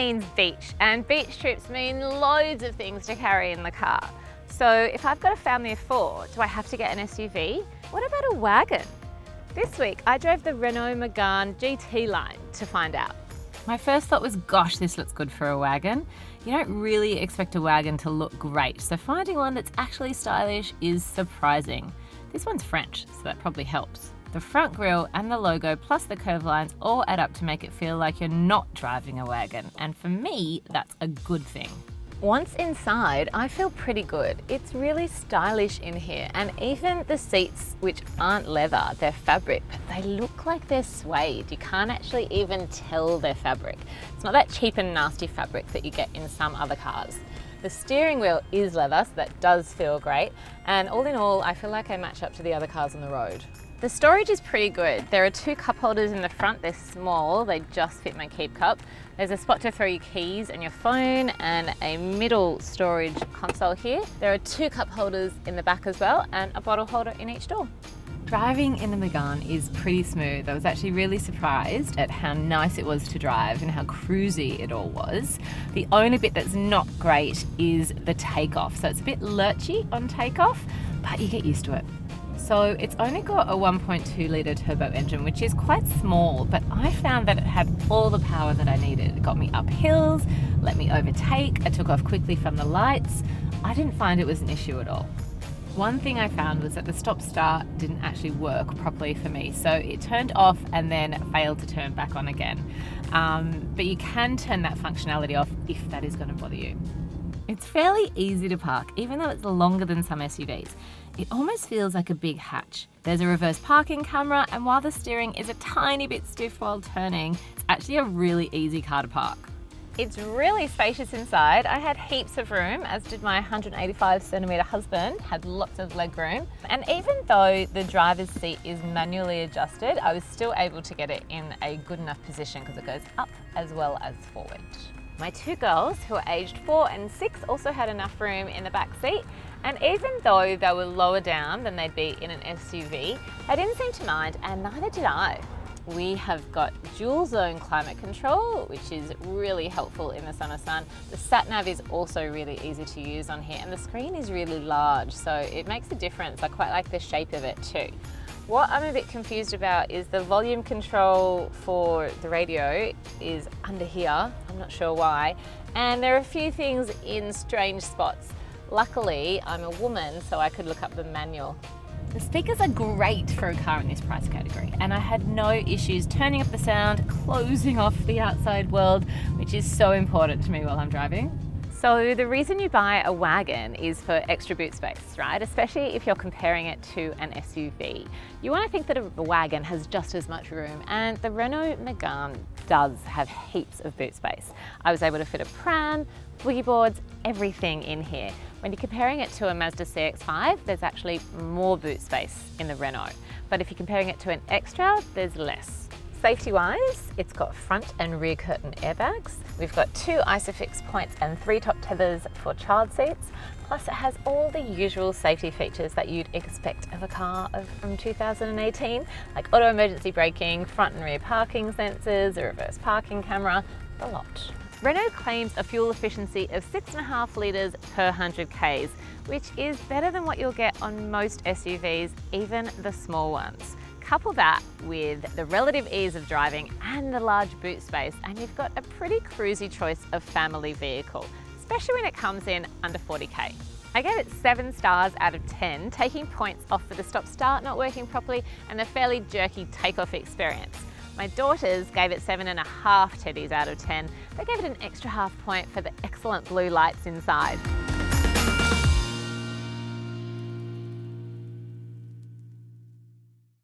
means beach, and beach trips mean loads of things to carry in the car. So if I've got a family of 4, do I have to get an SUV? What about a wagon? This week I drove the Renault Megane GT-Line to find out. My first thought was, gosh, this looks good for a wagon. You don't really expect a wagon to look great, so finding one that's actually stylish is surprising. This one's French, so that probably helps. The front grille and the logo plus the curved lines all add up to make it feel like you're not driving a wagon, and for me, that's a good thing. Once inside, I feel pretty good. It's really stylish in here, and even the seats, which aren't leather, they're fabric, but they look like they're suede. You can't actually even tell they're fabric. It's not that cheap and nasty fabric that you get in some other cars. The steering wheel is leather, so that does feel great, and all in all, I feel like I match up to the other cars on the road. The storage is pretty good. There are 2 cup holders in the front. They're small, they just fit my keep cup. There's a spot to throw your keys and your phone, and a middle storage console here. There are 2 cup holders in the back as well, and a bottle holder in each door. Driving in the Megane is pretty smooth. I was actually really surprised at how nice it was to drive and how cruisy it all was. The only bit that's not great is the takeoff. So it's a bit lurchy on takeoff, but you get used to it. So it's only got a 1.2 litre turbo engine, which is quite small, but I found that it had all the power that I needed. It got me up hills, let me overtake, I took off quickly from the lights. I didn't find it was an issue at all. One thing I found was that the stop start didn't actually work properly for me, so it turned off and then failed to turn back on again. But you can turn that functionality off if that is going to bother you. It's fairly easy to park, even though it's longer than some SUVs. It almost feels like a big hatch. There's a reverse parking camera, and while the steering is a tiny bit stiff while turning, it's actually a really easy car to park. It's really spacious inside. I had heaps of room, as did my 185cm husband, had lots of legroom. And even though the driver's seat is manually adjusted, I was still able to get it in a good enough position because it goes up as well as forward. My 2 girls, who are aged 4 and 6, also had enough room in the back seat, and even though they were lower down than they'd be in an SUV, they didn't seem to mind, and neither did I. We have got dual zone climate control, which is really helpful in the summer sun. The sat nav is also really easy to use on here, and the screen is really large, so it makes a difference. I quite like the shape of it too. What I'm a bit confused about is the volume control for the radio is under here. I'm not sure why. And there are a few things in strange spots. Luckily, I'm a woman, so I could look up the manual. The speakers are great for a car in this price category, and I had no issues turning up the sound, closing off the outside world, which is so important to me while I'm driving. So the reason you buy a wagon is for extra boot space, right? Especially if you're comparing it to an SUV. You want to think that a wagon has just as much room, and the Renault Megane does have heaps of boot space. I was able to fit a pram, boogie boards, everything in here. When you're comparing it to a Mazda CX-5, there's actually more boot space in the Renault. But if you're comparing it to an Extra, there's less. Safety-wise, it's got front and rear curtain airbags. We've got 2 ISOFIX points and 3 top tethers for child seats. Plus it has all the usual safety features that you'd expect of a car from 2018, like auto emergency braking, front and rear parking sensors, a reverse parking camera, the lot. Renault claims a fuel efficiency of 6.5 litres per 100 Ks, which is better than what you'll get on most SUVs, even the small ones. Couple that with the relative ease of driving and the large boot space, and you've got a pretty cruisy choice of family vehicle, especially when it comes in under 40k. I gave it 7 stars out of 10, taking points off for the stop-start not working properly and the fairly jerky takeoff experience. My daughters gave it 7.5 teddies out of 10. They gave it an extra half point for the excellent blue lights inside.